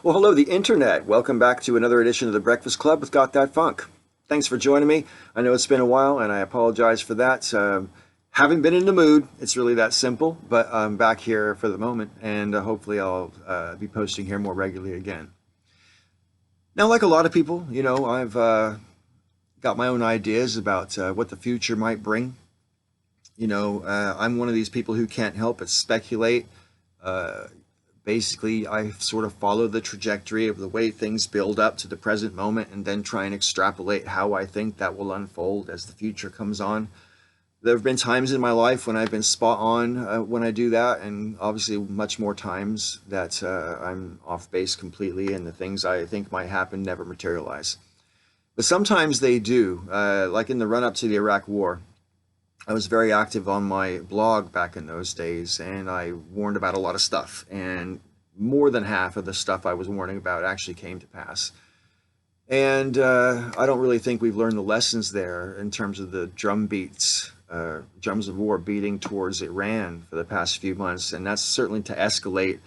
Well, hello, the internet. Welcome back to another edition of the Breakfast Club with Got That Funk. Thanks for joining me. I know it's been a while, and I apologize for that. Haven't been in the mood. It's really that simple, but I'm back here for the moment, and hopefully I'll be posting here more regularly again. Now, like a lot of people, I've got my own ideas about what the future might bring. I'm one of these people who can't help but speculate. Basically, I sort of follow the trajectory of the way things build up to the present moment and then try and extrapolate how I think that will unfold as the future comes on. There have been times in my life when I've been spot on when I do that, and obviously much more times that I'm off base completely and the things I think might happen never materialize. But sometimes they do, like in the run-up to the Iraq War. I was very active on my blog back in those days, and I warned about a lot of stuff, and more than half of the stuff I was warning about actually came to pass. And I don't really think we've learned the lessons there in terms of the drums of war beating towards Iran for the past few months, and that's certainly to escalate.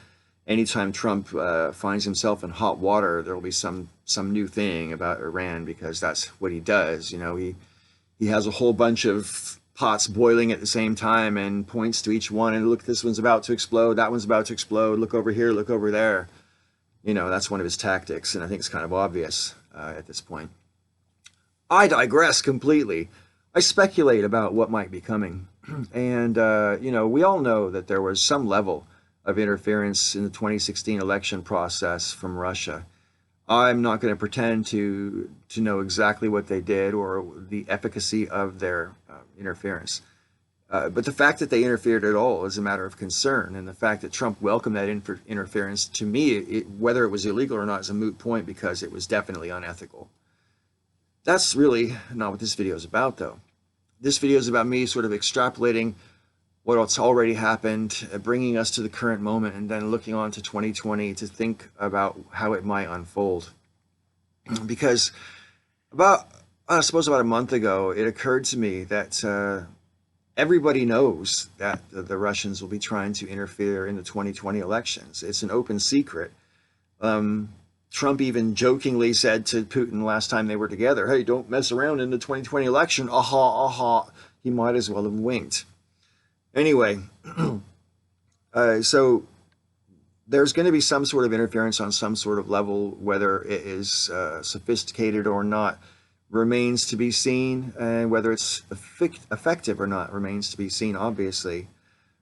Anytime Trump finds himself in hot water, there will be some new thing about Iran, because that's what he does. He has a whole bunch of pots boiling at the same time and points to each one and look, this one's about to explode, that one's about to explode, look over here, look over there. That's one of his tactics, and I think it's kind of obvious at this point. I digress completely. I speculate about what might be coming. And, we all know that there was some level of interference in the 2016 election process from Russia. I'm not going to pretend to know exactly what they did or the efficacy of their interference. But the fact that they interfered at all is a matter of concern, and the fact that Trump welcomed that interference, to me, whether it was illegal or not, is a moot point, because it was definitely unethical. That's really not what this video is about, though. This video is about me sort of extrapolating what's already happened, bringing us to the current moment, and then looking on to 2020 to think about how it might unfold. Because I suppose about a month ago, it occurred to me that everybody knows that the Russians will be trying to interfere in the 2020 elections. It's an open secret. Trump even jokingly said to Putin last time they were together, hey, don't mess around in the 2020 election. Aha, aha. He might as well have winked. Anyway, so there's going to be some sort of interference on some sort of level. Whether it is sophisticated or not remains to be seen, and whether it's effective or not remains to be seen, obviously.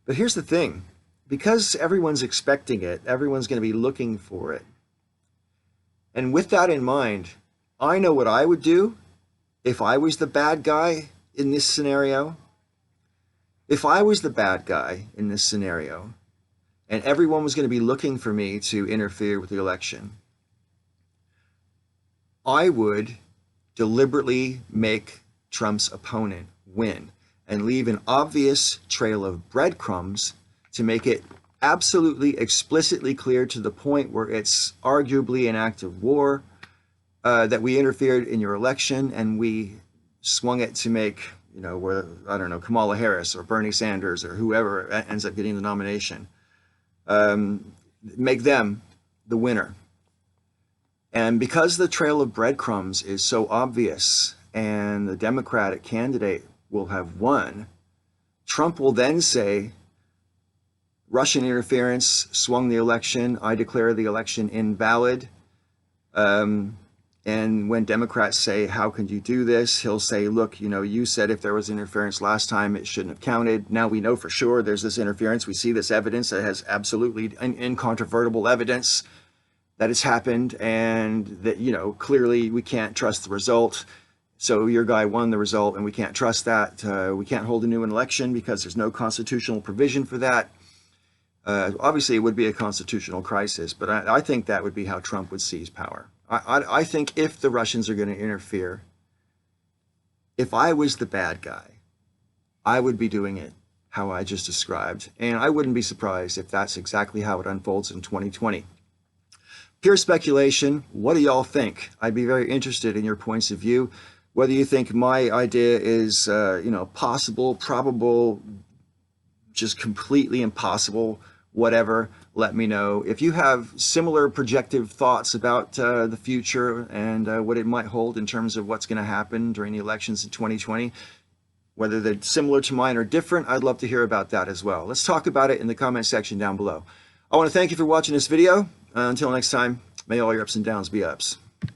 But here's the thing. Because everyone's expecting it, everyone's going to be looking for it. And with that in mind, I know what I would do if I was the bad guy in this scenario. If I was the bad guy in this scenario, and everyone was going to be looking for me to interfere with the election, I would deliberately make Trump's opponent win and leave an obvious trail of breadcrumbs to make it absolutely explicitly clear, to the point where it's arguably an act of war, that we interfered in your election, and we swung it to make, where, I don't know, Kamala Harris or Bernie Sanders or whoever ends up getting the nomination, make them the winner. And because the trail of breadcrumbs is so obvious and the Democratic candidate will have won, Trump will then say, Russian interference swung the election. I declare the election invalid. And when Democrats say, how can you do this? He'll say, look, you said if there was interference last time, it shouldn't have counted. Now we know for sure there's this interference. We see this evidence that has absolutely incontrovertible evidence that it's happened, and that, clearly we can't trust the result. So your guy won the result, and we can't trust that. We can't hold a new election because there's no constitutional provision for that. Obviously, it would be a constitutional crisis, but I think that would be how Trump would seize power. I think if the Russians are going to interfere, if I was the bad guy, I would be doing it how I just described. And I wouldn't be surprised if that's exactly how it unfolds in 2020. Pure speculation. What do y'all think? I'd be very interested in your points of view. Whether you think my idea is, possible, probable, just completely impossible, whatever, let me know. If you have similar projective thoughts about the future and what it might hold in terms of what's going to happen during the elections in 2020, whether they're similar to mine or different, I'd love to hear about that as well. Let's talk about it in the comment section down below. I want to thank you for watching this video. Until next time, may all your ups and downs be ups.